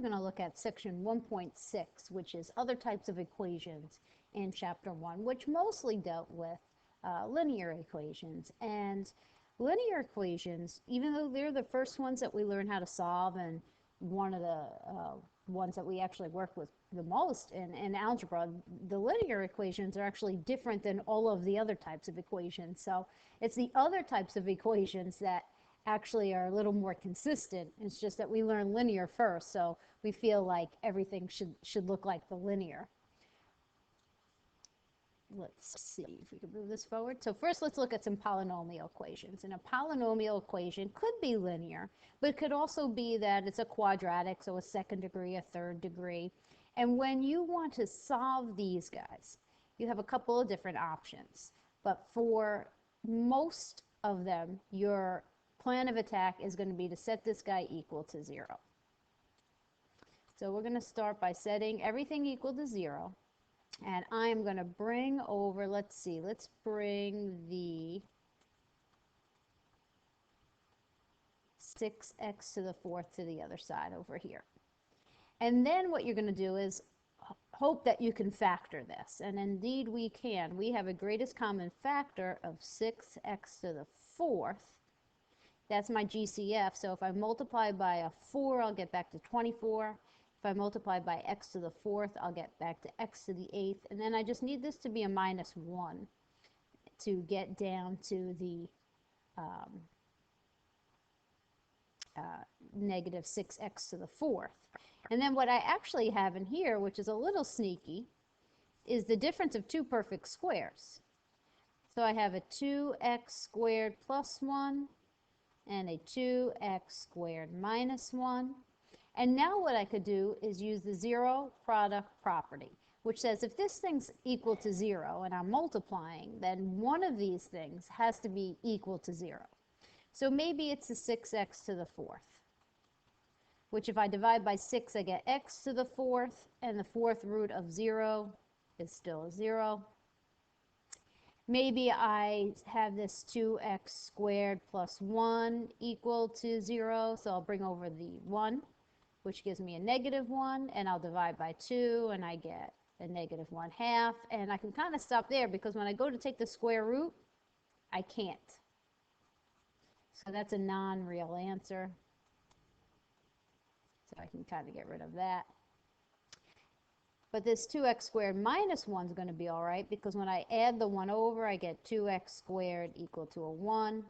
going to look at section 1.6, which is other types of equations in chapter 1, which mostly dealt with linear equations. And linear equations, even though they're the first ones that we learn how to solve, and one of the ones that we actually work with the most in algebra, the linear equations are actually different than all of the other types of equations. So it's the other types of equations that actually are a little more consistent. It's just that we learn linear first, so we feel like everything should look like the linear. Let's see if we can move this forward. So first, let's look at some polynomial equations. And a polynomial equation could be linear, but it could also be that it's a quadratic, so a second degree, a third degree. And when you want to solve these guys, you have a couple of different options. But for most of them, your plan of attack is going to be to set this guy equal to 0. So we're going to start by setting everything equal to 0. And I'm going to bring over, let's bring the 6x to the 4th to the other side over here. And then what you're going to do is hope that you can factor this. And indeed we can. We have a greatest common factor of 6x to the 4th. That's my GCF. So if I multiply by a 4, I'll get back to 24. If I multiply by x to the 4th, I'll get back to x to the 8th. And then I just need this to be a minus 1 to get down to the negative 6x to the 4th. And then what I actually have in here, which is a little sneaky, is the difference of two perfect squares. So I have a 2x squared plus 1 and a 2x squared minus 1. And now what I could do is use the zero product property, which says if this thing's equal to 0 and I'm multiplying, then one of these things has to be equal to 0. So maybe it's the 6x to the 4th, which if I divide by 6, I get x to the 4th, and the 4th root of 0 is still a 0. Maybe I have this 2x squared plus 1 equal to 0, so I'll bring over the 1. Which gives me a negative 1, and I'll divide by 2, and I get a negative 1/2. And I can kind of stop there because when I go to take the square root, I can't. So that's a non-real answer. So I can kind of get rid of that. But this 2x squared minus 1 is going to be all right because when I add the 1 over, I get 2x squared equal to a 1.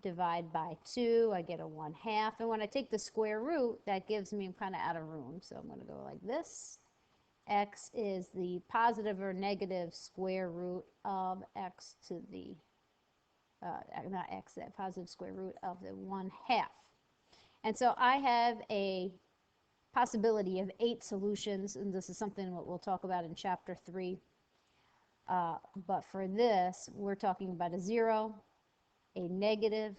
Divide by 2, I get a 1/2. And when I take the square root, that gives me, I'm kind of out of room, so I'm going to go like this. X is the positive or negative square root of x to the, not x, that positive square root of the 1/2. And so I have a possibility of 8 solutions, and this is something that we'll talk about in chapter 3. But for this, we're talking about a 0, a negative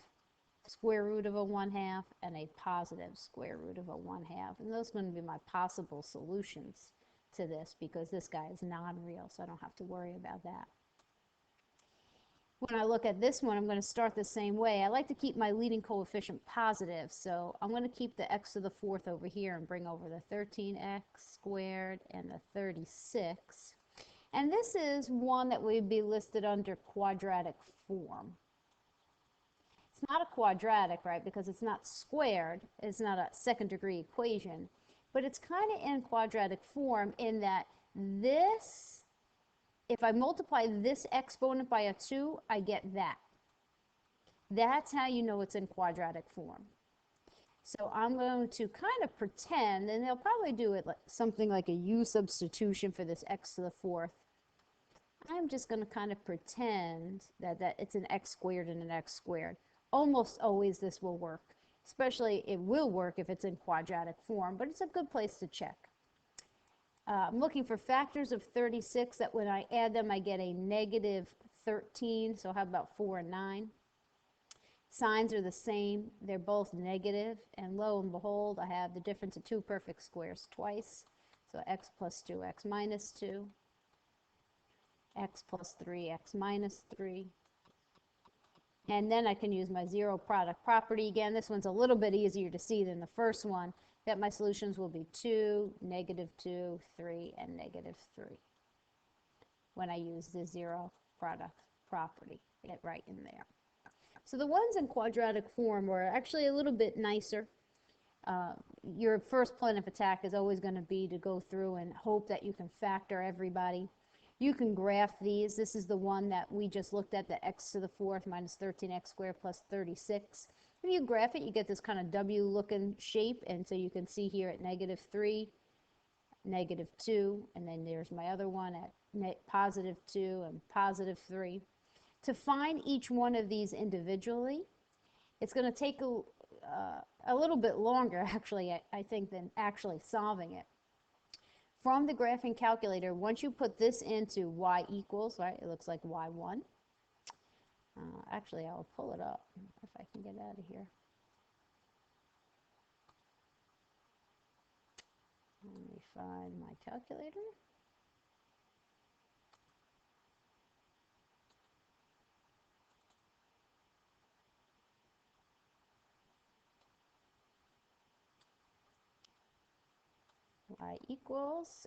square root of a 1/2, and a positive square root of a 1/2. And those are going to be my possible solutions to this because this guy is non-real, so I don't have to worry about that. When I look at this one, I'm going to start the same way. I like to keep my leading coefficient positive, so I'm going to keep the x to the 4th over here and bring over the 13x squared and the 36. And this is one that would be listed under quadratic form. It's not a quadratic, right, because it's not squared. It's not a second degree equation. But it's kind of in quadratic form in that this, if I multiply this exponent by a 2, I get that. That's how you know it's in quadratic form. So I'm going to kind of pretend, and they'll probably do it like something like a u substitution for this x to the 4th. I'm just going to kind of pretend that it's an x squared and an x squared. Almost always this will work. Especially it will work if it's in quadratic form, but it's a good place to check. I'm looking for factors of 36 that when I add them I get a negative 13, so how about 4 and 9? Signs are the same, they're both negative, and lo and behold I have the difference of two perfect squares twice. So x plus 2, x minus 2, x plus 3, x minus 3. And then I can use my zero product property again. This one's a little bit easier to see than the first one that my solutions will be 2, -2, 3, and -3 when I use the zero product property. Get right in there. So the ones in quadratic form are actually a little bit nicer. Your first plan of attack is always going to be to go through and hope that you can factor everybody. You can graph these. This is the one that we just looked at, the x to the fourth minus 13x squared plus 36. If you graph it, you get this kind of W-looking shape, and so you can see here at -3, -2, and then there's my other one at +2 and +3. To find each one of these individually, it's going to take a little bit longer, actually, I think, than actually solving it. From the graphing calculator, once you put this into y equals, right, it looks like y1. Actually, I'll pull it up if I can get out of here. Let me find my calculator. Y equals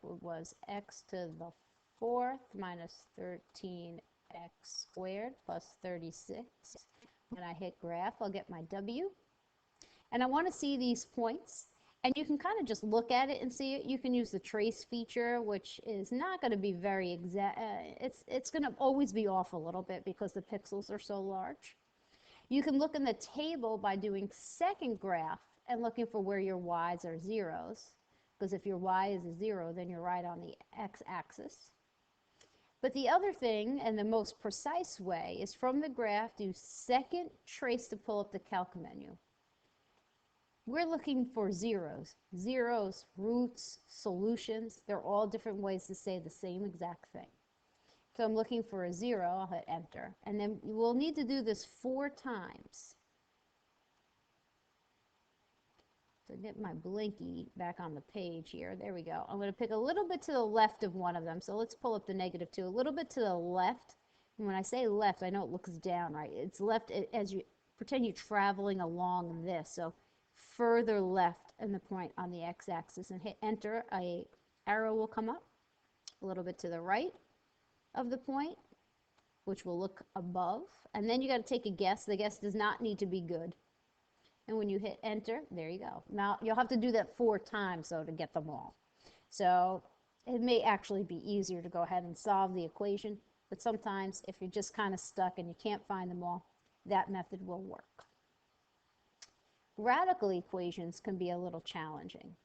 was x to the fourth minus 13x squared plus 36. When I hit graph, I'll get my W. And I want to see these points. And you can kind of just look at it and see it. You can use the trace feature, which is not going to be very exact. It's going to always be off a little bit because the pixels are so large. You can look in the table by doing second graph and looking for where your y's are zeros. Because if your y is a 0, then you're right on the x-axis. But the other thing, and the most precise way, is from the graph, do second trace to pull up the calc menu. We're looking for zeros. Zeros, roots, solutions, they're all different ways to say the same exact thing. So I'm looking for a 0, I'll hit enter. And then we'll need to do this 4 times. So get my blinky back on the page here. There we go. I'm going to pick a little bit to the left of one of them. So let's pull up the -2. A little bit to the left. And when I say left, I know it looks down, right? It's left as you pretend you're traveling along this. So further left in the point on the x-axis, and hit enter. A arrow will come up. A little bit to the right of the point, which will look above. And then you got to take a guess. The guess does not need to be good. And when you hit enter, there you go. Now, you'll have to do that 4 times, though, to get them all. So it may actually be easier to go ahead and solve the equation, but sometimes if you're just kind of stuck and you can't find them all, that method will work. Radical equations can be a little challenging.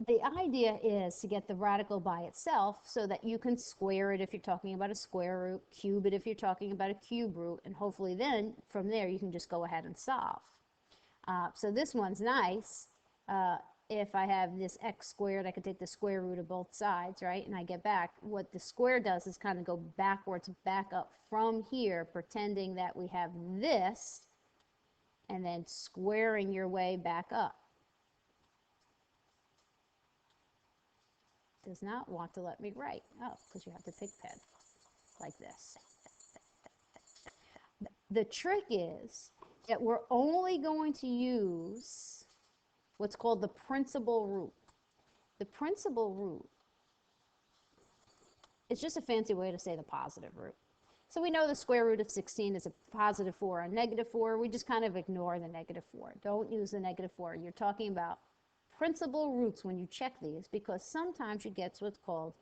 The idea is to get the radical by itself so that you can square it if you're talking about a square root, cube it if you're talking about a cube root, and hopefully then from there you can just go ahead and solve. So this one's nice. If I have this x squared, I could take the square root of both sides, right? And I get back. What the square does is kind of go backwards, back up from here, pretending that we have this, and then squaring your way back up. Does not want to let me write. Oh, because you have to pick pen like this. The trick is that we're only going to use what's called the principal root. The principal root is just a fancy way to say the positive root. So we know the square root of 16 is a +4 or a -4. We just kind of ignore the -4. Don't use the -4. You're talking about principal roots when you check these, because sometimes you get what's called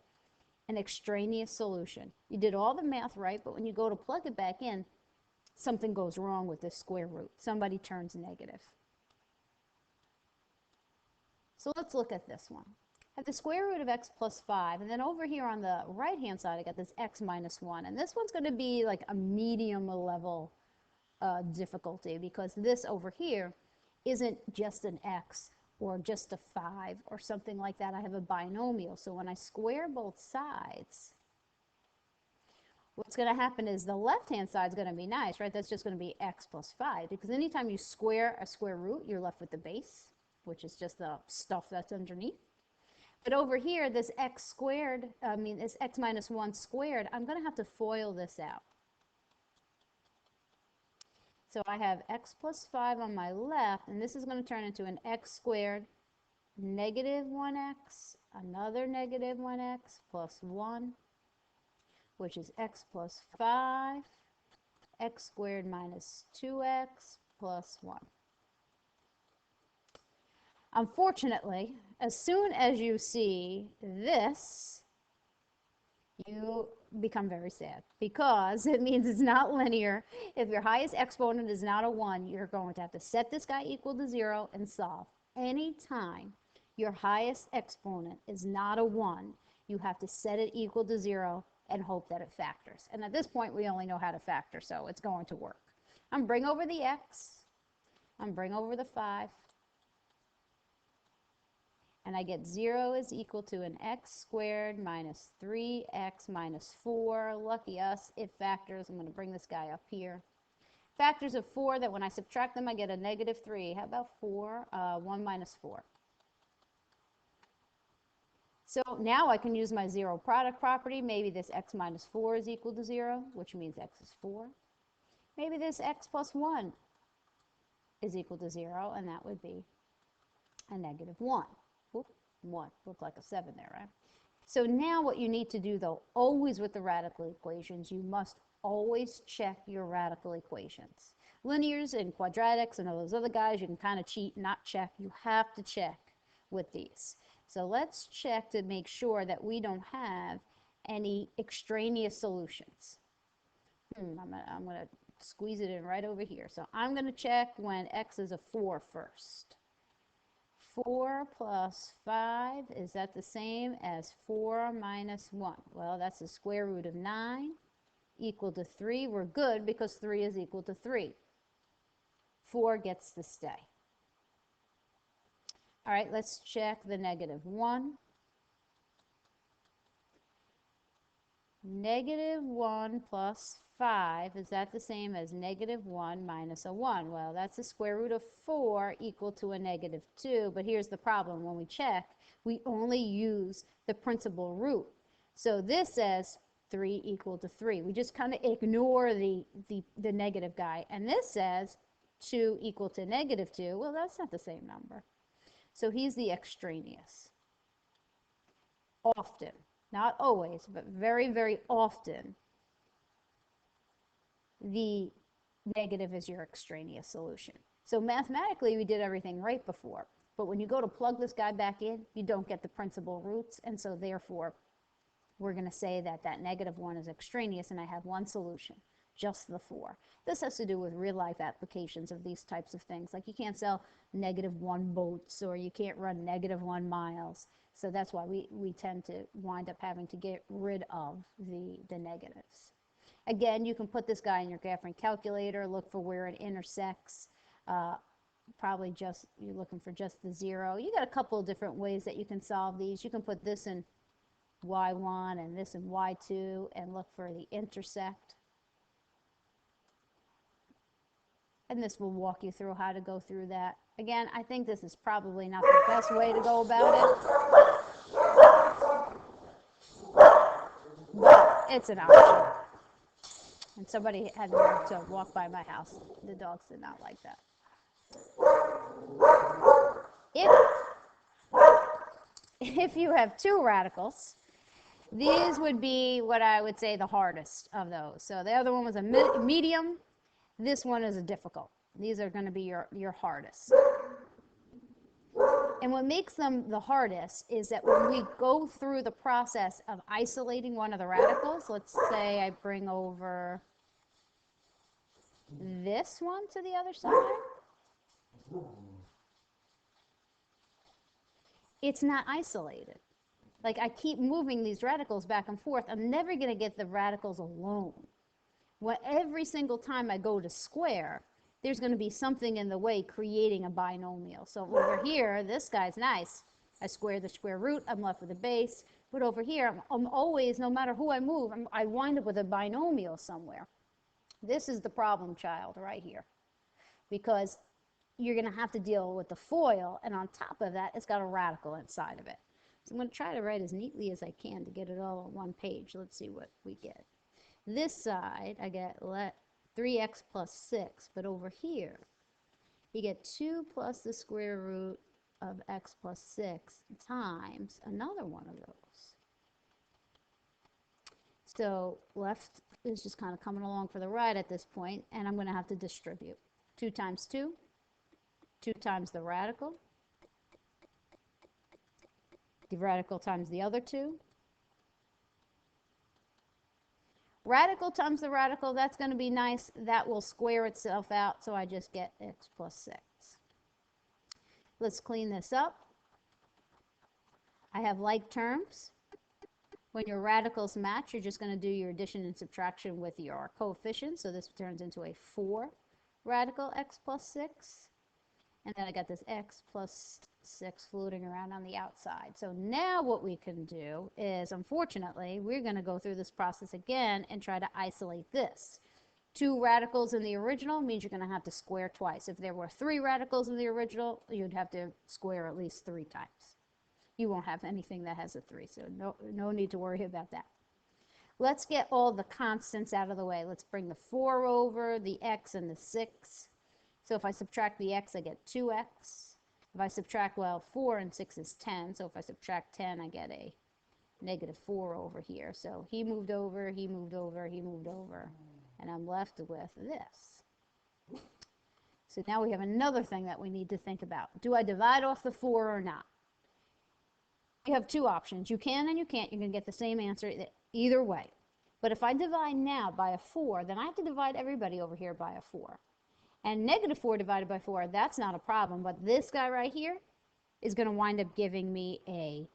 an extraneous solution. You did all the math right, but when you go to plug it back in, something goes wrong with this square root. Somebody turns negative. So let's look at this one. I have the square root of x plus 5, and then over here on the right-hand side, I got this x minus 1, and this one's going to be like a medium level difficulty, because this over here isn't just an x or just a 5 or something like that. I have a binomial, so when I square both sides, what's going to happen is the left-hand side is going to be nice, right? That's just going to be x plus 5, because anytime you square a square root, you're left with the base, which is just the stuff that's underneath. But over here, this x squared, this x minus 1 squared, I'm going to have to FOIL this out. So I have x plus 5 on my left, and this is going to turn into an x squared, negative 1x, another negative 1x, plus 1, which is x plus 5, x squared minus 2x, plus 1. Unfortunately, as soon as you see this, you become very sad because it means it's not linear. If your highest exponent is not a 1, you're going to have to set this guy equal to 0 and solve. Anytime your highest exponent is not a 1, you have to set it equal to 0 and hope that it factors. And at this point, we only know how to factor, so it's going to work. I'm going to bring over the x. I'm going to bring over the 5. And I get 0 is equal to an x squared minus 3x minus 4. Lucky us, it factors. I'm going to bring this guy up here. Factors of 4 that when I subtract them, I get a negative 3. How about 4? 1 minus 4. So now I can use my zero product property. Maybe this x minus 4 is equal to 0, which means x is 4. Maybe this x plus 1 is equal to 0, and that would be a negative 1. Oop, 1. Looked like a 7 there, right? So now what you need to do, though, always with the radical equations, you must always check your radical equations. Linears and quadratics and all those other guys, you can kind of cheat, not check. You have to check with these. So let's check to make sure that we don't have any extraneous solutions. I'm going to squeeze it in right over here. So I'm going to check when x is a 4 first. 4 plus 5, is that the same as 4 minus 1? Well, that's the square root of 9 equal to 3. We're good because 3 is equal to 3. 4 gets to stay. All right, let's check the negative 1. Negative 1 plus 5, is that the same as negative 1 minus a 1? Well, that's the square root of 4 equal to a negative 2, but here's the problem. When we check, we only use the principal root. So this says 3 equal to 3. We just kind of ignore the negative guy. And this says 2 equal to negative 2. Well, that's not the same number. So he's the extraneous. Often, not always, but very, very often, the negative is your extraneous solution. So mathematically, we did everything right before. But when you go to plug this guy back in, you don't get the principal roots. And so therefore, we're going to say that that negative 1 is extraneous, and I have one solution, just the 4. This has to do with real-life applications of these types of things. Like you can't sell negative 1 boats, or you can't run negative 1 miles. So that's why we tend to wind up having to get rid of the negatives. Again, you can put this guy in your graphing calculator, look for where it intersects. Probably just, you're looking for just the 0. You got a couple of different ways that you can solve these. You can put this in y1 and this in y2 and look for the intersect. And this will walk you through how to go through that. Again, I think this is probably not the best way to go about it, but it's an option. And somebody had to walk by my house. The dogs did not like that. If you have two radicals, these would be what I would say the hardest of those. So the other one was a medium. This one is a difficult. These are going to be your hardest. And what makes them the hardest is that when we go through the process of isolating one of the radicals, let's say I bring over this one to the other side, it's not isolated. Like I keep moving these radicals back and forth. I'm never going to get the radicals alone. Well, every single time I go to square, there's going to be something in the way creating a binomial. So over here, this guy's nice. I square the square root, I'm left with a base. But over here, I'm always, no matter who I move, I wind up with a binomial somewhere. This is the problem child right here. Because you're going to have to deal with the FOIL, and on top of that, it's got a radical inside of it. So I'm going to try to write as neatly as I can to get it all on one page. Let's see what we get. This side, I get let 3x plus 6. But over here, you get 2 plus the square root of x plus 6 times another one of those. So left is just kind of coming along for the ride at this point, and I'm going to have to distribute. 2 times 2, 2 times the radical times the other 2. Radical times the radical, that's going to be nice. That will square itself out, so I just get x plus 6. Let's clean this up. I have like terms. When your radicals match, you're just going to do your addition and subtraction with your coefficients. So this turns into a 4 radical x plus 6. And then I got this x plus 6 floating around on the outside. So now what we can do is, unfortunately, we're going to go through this process again and try to isolate this. 2 radicals in the original means you're going to have to square twice. If there were 3 radicals in the original, you'd have to square at least 3 times. You won't have anything that has a 3, so no need to worry about that. Let's get all the constants out of the way. Let's bring the 4 over, the x, and the 6. So if I subtract the x, I get 2x. If I subtract, well, 4 and 6 is 10. So if I subtract 10, I get a negative 4 over here. So he moved over, he moved over, he moved over. And I'm left with this. So now we have another thing that we need to think about. Do I divide off the 4 or not? You have 2 options. You can and you can't. You can get the same answer either way. But if I divide now by a 4, then I have to divide everybody over here by a 4. And negative 4 divided by 4, that's not a problem. But this guy right here is going to wind up giving me a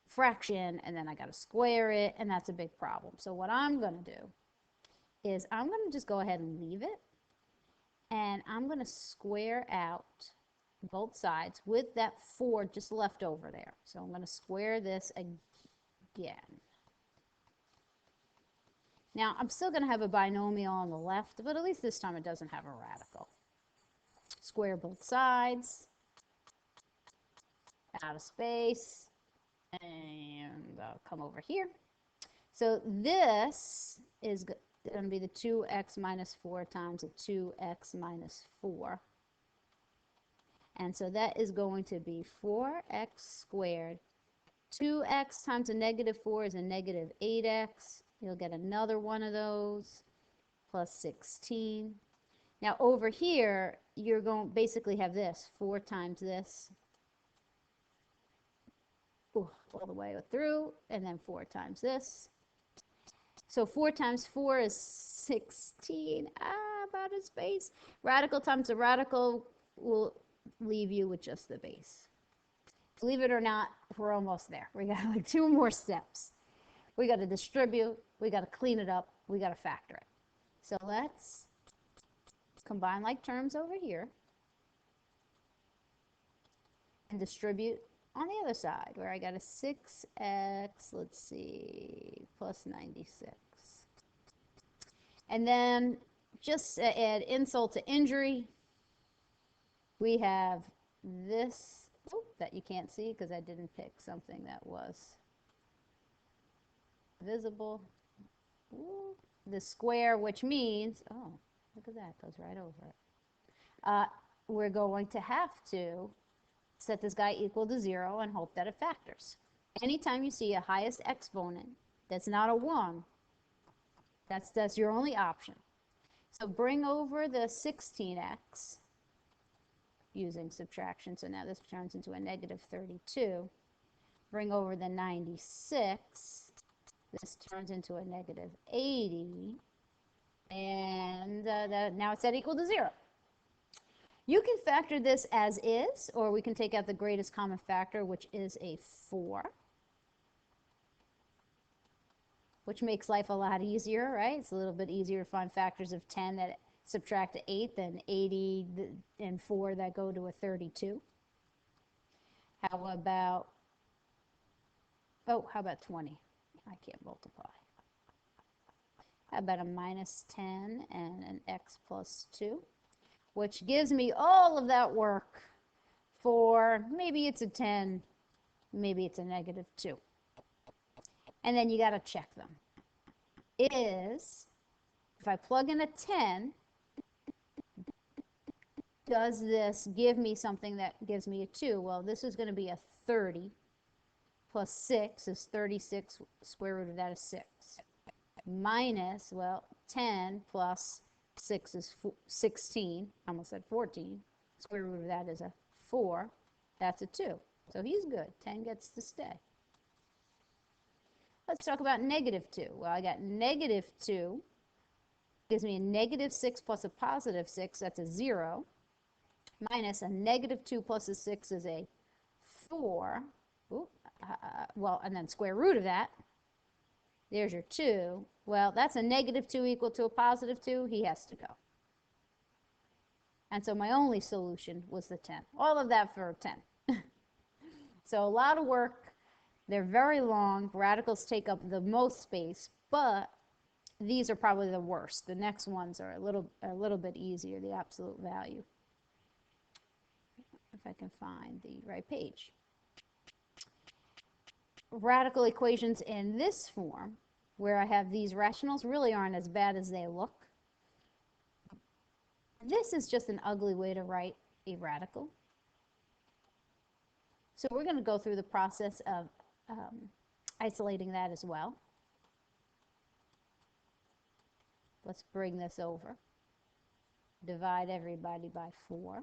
fraction, and then I got to square it, and that's a big problem. So what I'm going to do is I'm going to just go ahead and leave it, and I'm going to square out both sides with that 4 just left over there. So I'm going to square this again. Now, I'm still going to have a binomial on the left, but at least this time it doesn't have a radical. Square both sides, out of space, and I'll come over here. So this is going to be the 2x minus 4 times a 2x minus 4. And so that is going to be 4x squared. 2x times a negative 4 is a negative 8x. You'll get another one of those, plus 16. Now over here, you're going to basically have this, 4 times this, all the way through, and then 4 times this. So 4 times 4 is 16. About a space. Radical times a radical will leave you with just the base. Believe it or not, we're almost there. We got like 2 more steps. We got to distribute, we got to clean it up, we got to factor it. So let's combine like terms over here and distribute on the other side, where I got a 6x, let's see, plus 96. And then just to add insult to injury, we have this that you can't see because I didn't pick something that was visible. The square, which means, oh, look at that, goes right over it. We're going to have to set this guy equal to 0 and hope that it factors. Anytime you see a highest exponent that's not a 1, that's your only option. So bring over the 16x using subtraction. So now this turns into a negative 32. Bring over the 96. This turns into a negative 80. And now it's set equal to 0. You can factor this as is, or we can take out the greatest common factor, which is a 4. Which makes life a lot easier, right? It's a little bit easier to find factors of 10 that subtract to 8 than 80 and 4 that go to a 32. How about 20? I can't multiply. How about a minus 10 and an x plus 2, which gives me all of that work for maybe it's a 10, maybe it's a negative 2. And then you got to check them. Is If I plug in a 10, does this give me something that gives me a 2? Well, this is going to be a 30 plus 6 is 36. Square root of that is 6. Minus, well, 10 plus 6 is 16. I almost said 14. Square root of that is a 4. That's a 2. So he's good. 10 gets to stay. Let's talk about negative 2. Well, I got negative 2 gives me a negative 6 plus a positive 6. That's a 0. Minus a negative 2 plus a 6 is a 4. Ooh, well, and then square root of that. There's your 2. Well, that's a negative 2 equal to a positive 2. He has to go. And so my only solution was the 10. All of that for 10. So a lot of work. They're very long. Radicals take up the most space, but these are probably the worst. The next ones are a little bit easier, the absolute value. If I can find the right page. Radical equations in this form, where I have these rationals, really aren't as bad as they look. This is just an ugly way to write a radical. So we're going to go through the process of isolating that as well. Let's bring this over. Divide everybody by 4.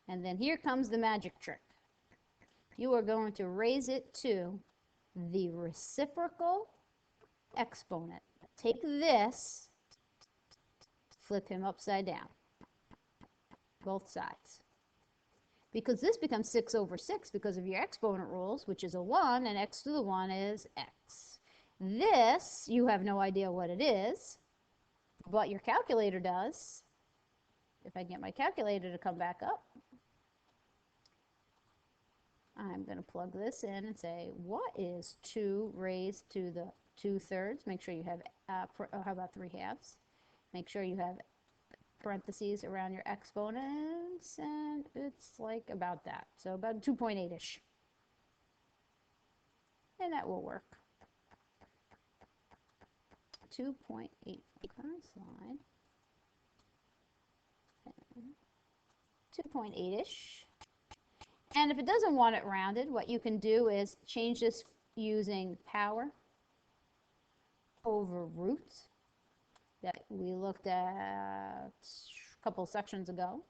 And then here comes the magic trick. You are going to raise it to the reciprocal exponent. Take this, flip him upside down, both sides. Because this becomes 6 over 6 because of your exponent rules, which is a 1, and x to the 1 is x. This, you have no idea what it is, but your calculator does. If I get my calculator to come back up, I'm going to plug this in and say, what is 2 raised to the 2/3? Make sure you have, how about 3/2? Make sure you have parentheses around your exponents, and it's like about that. So about 2.8-ish. And that will work. 2.8. Slide. 2.8-ish. And if it doesn't want it rounded, what you can do is change this using power over root that we looked at a couple sections ago,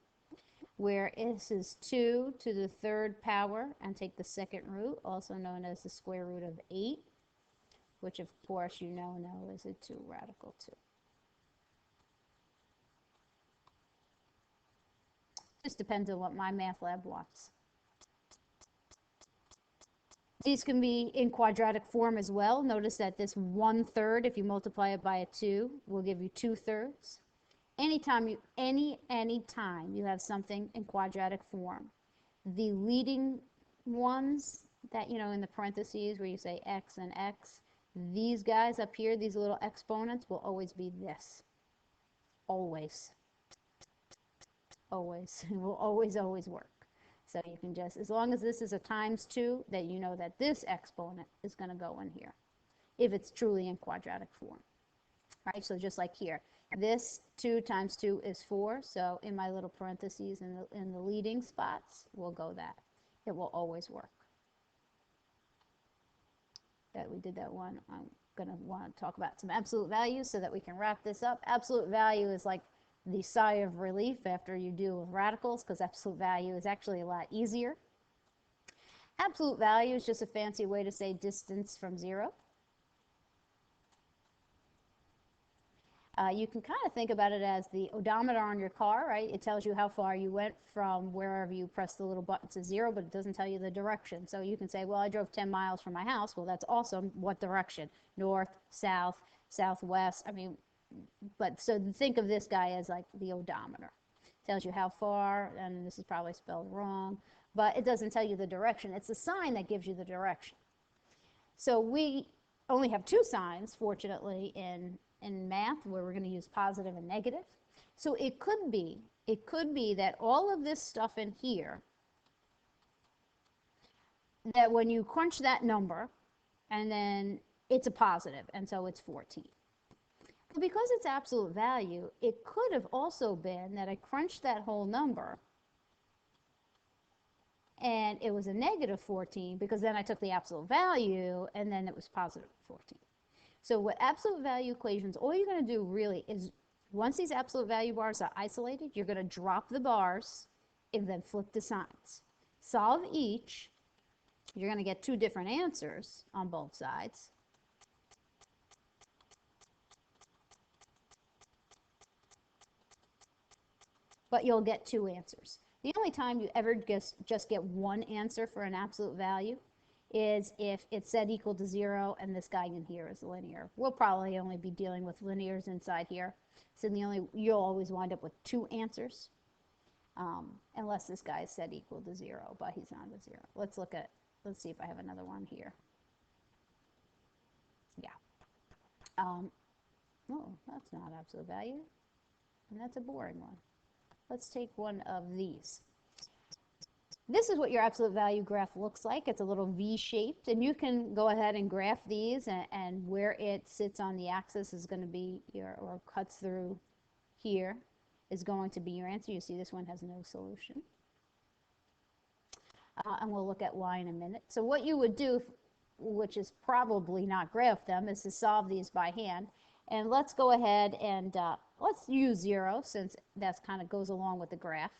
where this is 2 to the 3rd power, and take the 2nd root, also known as the square root of 8, which of course you know is a 2 radical 2. Just depends on what my math lab wants. These can be in quadratic form as well. Notice that this 1/3, if you multiply it by a 2, will give you 2/3. Anytime you have something in quadratic form, the leading ones that, in the parentheses where you say x and x, these guys up here, these little exponents, will always be this. Always. Always. It will always work. So you can just, as long as this is a times 2, that you know that this exponent is going to go in here, if it's truly in quadratic form. Right, so just like here, this 2 times 2 is 4, so in my little parentheses in the leading spots, we'll go that. It will always work. That we did that one. I'm going to want to talk about some absolute values so that we can wrap this up. Absolute value is like the sigh of relief after you deal with radicals, because absolute value is actually a lot easier. Absolute value is just a fancy way to say distance from 0. You can kind of think about it as the odometer on your car, right? It tells you how far you went from wherever you press the little button to 0, but it doesn't tell you the direction. So you can say, well, I drove 10 miles from my house. Well, that's awesome. What direction? North, south, southwest. I mean, but so think of this guy as like the odometer. It tells you how far, and this is probably spelled wrong, but it doesn't tell you the direction. It's the sign that gives you the direction. So we only have 2 signs, fortunately, in math, where we're going to use positive and negative. So it could be that all of this stuff in here, that when you crunch that number, and then it's a positive, and so it's 14. But because it's absolute value, it could have also been that I crunched that whole number and it was a negative 14 because then I took the absolute value and then it was positive 14. So what absolute value equations, all you're going to do really is once these absolute value bars are isolated, you're going to drop the bars and then flip the signs. Solve each. You're going to get two different answers on both sides. But you'll get two answers. The only time you ever just get one answer for an absolute value is if it's set equal to 0 and this guy in here is linear. We'll probably only be dealing with linears inside here. So you'll always wind up with two answers unless this guy is set equal to 0, but he's not a 0. Let's see if I have another one here. Yeah. Oh, that's not absolute value. And that's a boring one. Let's take one of these. This is what your absolute value graph looks like. It's a little V-shaped, and you can go ahead and graph these, and where it sits on the axis is going to be or cuts through here is going to be your answer. You see this one has no solution. And we'll look at why in a minute. So what you would do, which is probably not graph them, is to solve these by hand. And let's go ahead and let's use 0 since that kind of goes along with the graph.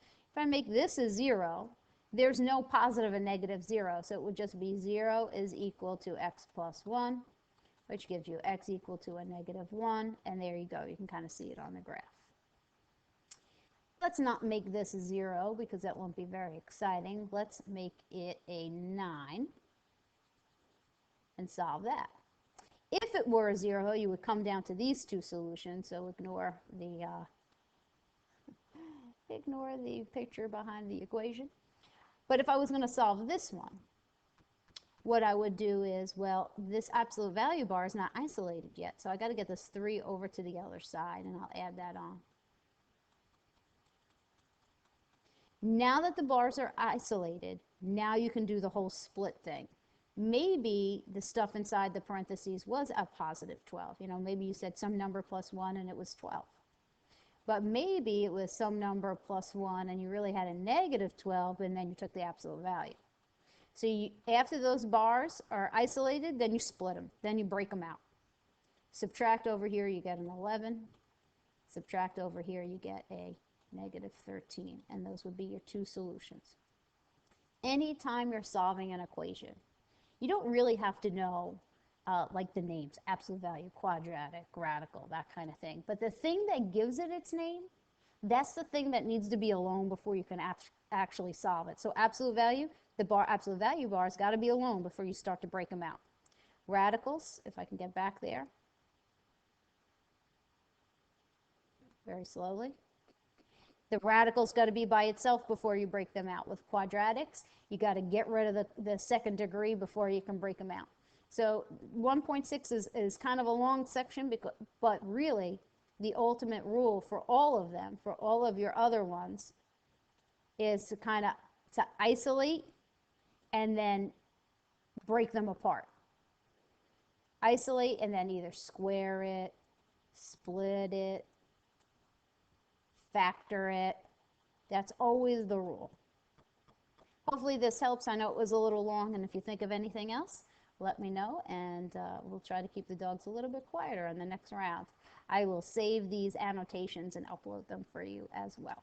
If I make this a 0, there's no positive and negative 0, so it would just be 0 is equal to x plus 1, which gives you x equal to a negative 1, and there you go. You can kind of see it on the graph. Let's not make this a 0 because that won't be very exciting. Let's make it a 9 and solve that. If it were a 0, you would come down to these two solutions, so ignore the picture behind the equation. But if I was going to solve this one, what I would do is, well, this absolute value bar is not isolated yet, so I got to get this 3 over to the other side, and I'll add that on. Now that the bars are isolated, now you can do the whole split thing. Maybe the stuff inside the parentheses was a positive 12. You know, maybe you said some number plus 1 and it was 12. But maybe it was some number plus 1 and you really had a negative 12 and then you took the absolute value. So after those bars are isolated, then you split them. Then you break them out. Subtract over here, you get an 11. Subtract over here, you get a negative 13. And those would be your two solutions. Anytime you're solving an equation, you don't really have to know like the names, absolute value, quadratic, radical, that kind of thing. But the thing that gives it its name, that's the thing that needs to be alone before you can actually solve it. So absolute value, the absolute value bar has got to be alone before you start to break them out. Radicals, if I can get back there, very slowly. The radical's got to be by itself before you break them out. With quadratics, you got to get rid of the second degree before you can break them out. So 1.6 is kind of a long section, but really the ultimate rule for all of them, for all of your other ones, is to kind of isolate and then break them apart. Isolate and then either square it, split it, factor it. That's always the rule. Hopefully this helps. I know it was a little long, and if you think of anything else, let me know, and we'll try to keep the dogs a little bit quieter in the next round. I will save these annotations and upload them for you as well.